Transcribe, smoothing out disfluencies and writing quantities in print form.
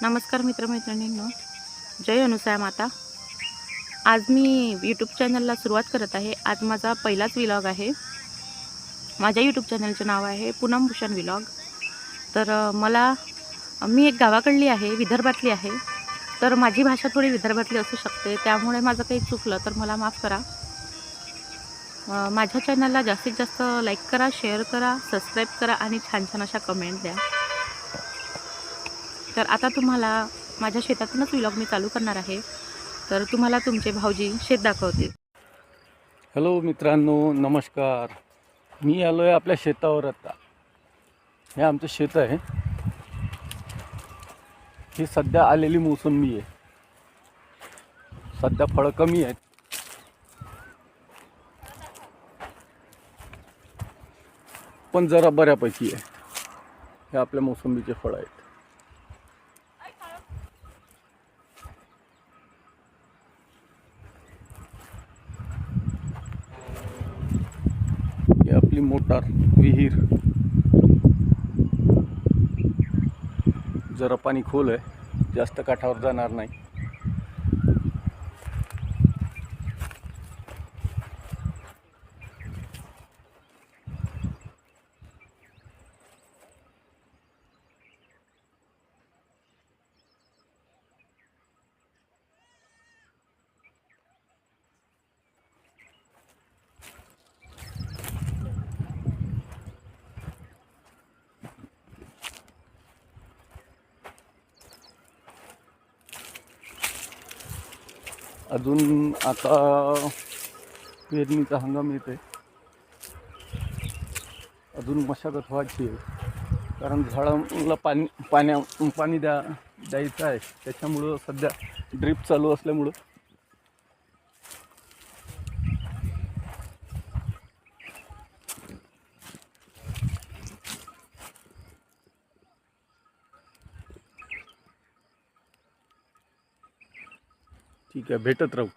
नमस्कार मित्रमैत्रिणींनो, जय अनुसया माता. आज मी यूट्यूब चॅनलला सुरुवात करत आहे. आज माझा पहिलाच व्लॉग आहे. माझ्या यूट्यूब चॅनलचे नाव आहे पूनम भूषण व्लॉग. तर मी एक गावाकडली आहे, विदर्भातली आहे. तर माझी भाषा थोडी विदर्भातली असू शकते, त्यामुळे माझं काही चुकलं तर मला माफ करा. माझ्या चॅनलला जास्तीत जास्त लाईक करा, शेअर करा, सबस्क्राईब करा आणि छान छान अशा कमेंट द्या. तर आता तुम्हाला माझ्या शेतातूनच व्लॉग मी चालू करणार आहे. तर तुम्हाला तुमचे भाऊजी शेत दाखवतील. हॅलो मित्रांनो, नमस्कार. मी आलो आहे आपल्या शेतावर. आता हे आमचं शेत आहे. ही सध्या आलेली मोसंबी आहे. सध्या फळं कमी आहेत, पण जरा बऱ्यापैकी आहे. हे आपल्या मोसंबीचे फळं आहेत. ही आपली मोटार विहीर. जरा पाणी खोल आहे, जास्त काठावर जाणार नाही. अजून आता पेरणीचा हंगाम येत आहे. अजून मशागत व्हायची आहे, कारण झाडाला पाणी द्यायचं आहे. त्याच्यामुळं सध्या ड्रीप चालू असल्यामुळं ठीक आहे, भेटत राहू.